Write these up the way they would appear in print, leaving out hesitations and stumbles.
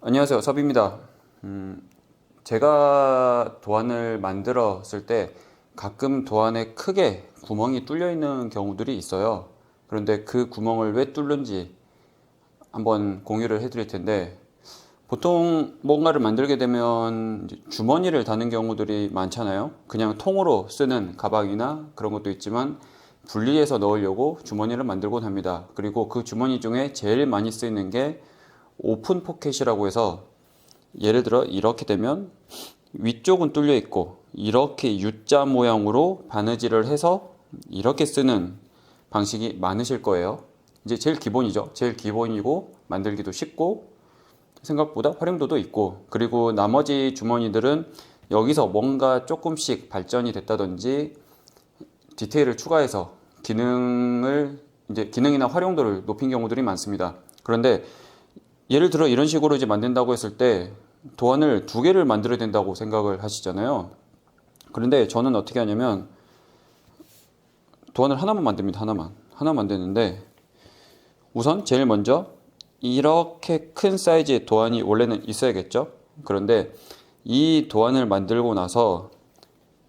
안녕하세요, 섭입니다. 제가 도안을 만들었을 때 가끔 도안에 크게 구멍이 뚫려 있는 경우들이 있어요. 그런데 그 구멍을 왜 뚫는지 한번 공유를 해드릴 텐데, 보통 뭔가를 만들게 되면 이제 주머니를 다는 경우들이 많잖아요. 그냥 통으로 쓰는 가방이나 그런 것도 있지만 분리해서 넣으려고 주머니를 만들곤 합니다. 그리고 그 주머니 중에 제일 많이 쓰이는 게 오픈 포켓이라고 해서, 예를 들어 이렇게 되면 위쪽은 뚫려 있고 이렇게 U자 모양으로 바느질을 해서 이렇게 쓰는 방식이 많으실 거예요. 이제 제일 기본이죠. 제일 기본이고 만들기도 쉽고 생각보다 활용도도 있고, 그리고 나머지 주머니들은 여기서 뭔가 조금씩 발전이 됐다든지 디테일을 추가해서 기능이나 활용도를 높인 경우들이 많습니다. 그런데 예를 들어 이런 식으로 이제 만든다고 했을 때 도안을 두 개를 만들어야 된다고 생각을 하시잖아요. 그런데 저는 어떻게 하냐면 도안을 하나만 만듭니다. 하나 만드는데, 우선 제일 먼저 이렇게 큰 사이즈의 도안이 원래는 있어야겠죠. 그런데 이 도안을 만들고 나서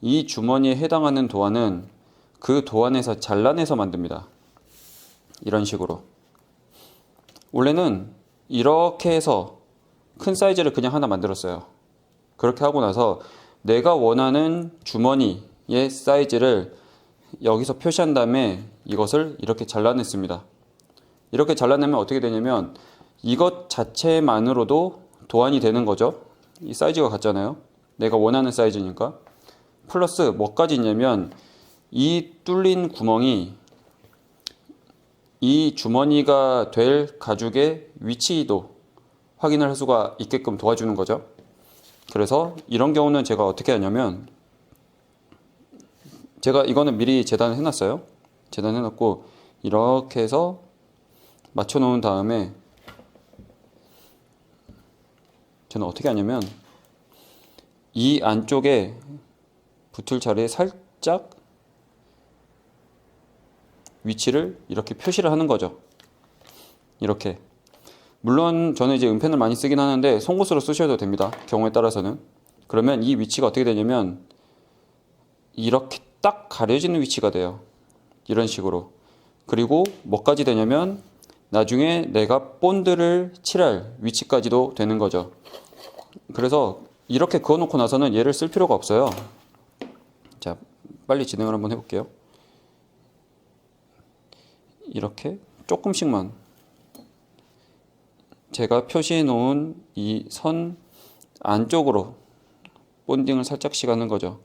이 주머니에 해당하는 도안은 그 도안에서 잘라내서 만듭니다. 이런 식으로. 원래는 이렇게 해서 큰 사이즈를 그냥 하나 만들었어요. 그렇게 하고 나서 내가 원하는 주머니의 사이즈를 여기서 표시한 다음에 이것을 이렇게 잘라냈습니다. 이렇게 잘라내면 어떻게 되냐면 이것 자체만으로도 도안이 되는 거죠. 이 사이즈가 같잖아요. 내가 원하는 사이즈니까. 플러스 뭐까지 있냐면 이 뚫린 구멍이 이 주머니가 될 가죽의 위치도 확인을 할 수가 있게끔 도와주는 거죠. 그래서 이런 경우는 제가 어떻게 하냐면, 제가 이거는 미리 재단을 해놨어요. 재단해놨고 이렇게 해서 맞춰 놓은 다음에 저는 어떻게 하냐면 이 안쪽에 붙을 자리에 살짝 위치를 이렇게 표시를 하는 거죠. 이렇게. 물론 저는 이제 은펜을 많이 쓰긴 하는데 송곳으로 쓰셔도 됩니다. 경우에 따라서는. 그러면 이 위치가 어떻게 되냐면 이렇게 딱 가려지는 위치가 돼요. 이런 식으로. 그리고 뭐까지 되냐면 나중에 내가 본드를 칠할 위치까지도 되는 거죠. 그래서 이렇게 그어놓고 나서는 얘를 쓸 필요가 없어요. 자, 빨리 진행을 한번 해볼게요. 이렇게 조금씩만 제가 표시해 놓은 이 선 안쪽으로 본딩을 살짝씩 하는 거죠.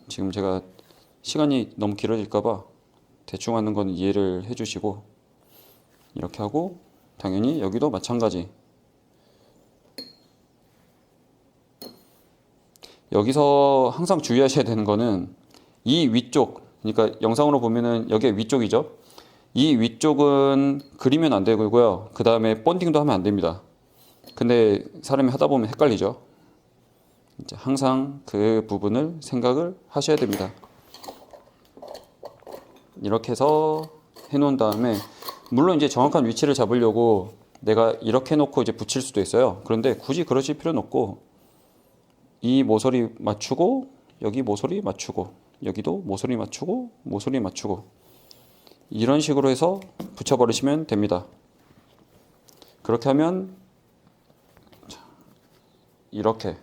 지금 제가 시간이 너무 길어질까봐 대충 하는 건 이해를 해주시고, 이렇게 하고 당연히 여기도 마찬가지. 여기서 항상 주의하셔야 되는 거는 이 위쪽, 그러니까 영상으로 보면은 여기가 위쪽이죠. 이 위쪽은 그리면 안 되고요. 그 다음에 본딩도 하면 안 됩니다. 근데 사람이 하다 보면 헷갈리죠. 이제 항상 그 부분을 생각을 하셔야 됩니다. 이렇게 해서 해놓은 다음에, 물론 이제 정확한 위치를 잡으려고 내가 이렇게 해놓고 이제 붙일 수도 있어요. 그런데 굳이 그러실 필요는 없고, 이 모서리 맞추고 여기 모서리 맞추고 여기도 모서리 맞추고 모서리 맞추고 이런 식으로 해서 붙여버리시면 됩니다. 그렇게 하면 이렇게,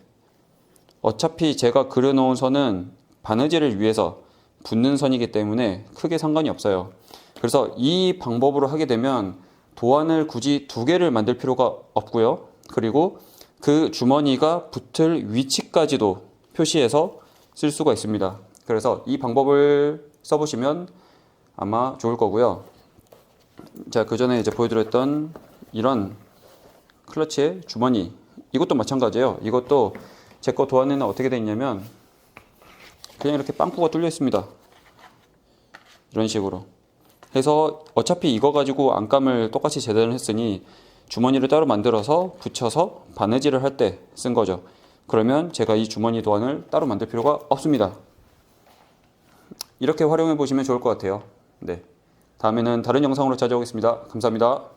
어차피 제가 그려놓은 선은 바느질을 위해서 붙는 선이기 때문에 크게 상관이 없어요. 그래서 이 방법으로 하게 되면 도안을 굳이 두 개를 만들 필요가 없고요. 그리고 그 주머니가 붙을 위치까지도 표시해서 쓸 수가 있습니다. 그래서 이 방법을 써보시면 아마 좋을 거고요. 자, 그 전에 이제 보여드렸던 이런 클러치의 주머니, 이것도 마찬가지예요. 이것도 제 거 도안에는 어떻게 되어 있냐면 그냥 이렇게 빵꾸가 뚫려 있습니다. 이런 식으로 해서 어차피 이거 가지고 안감을 똑같이 재단을 했으니 주머니를 따로 만들어서 붙여서 바느질을 할 때 쓴 거죠. 그러면 제가 이 주머니 도안을 따로 만들 필요가 없습니다. 이렇게 활용해 보시면 좋을 것 같아요. 네, 다음에는 다른 영상으로 찾아오겠습니다. 감사합니다.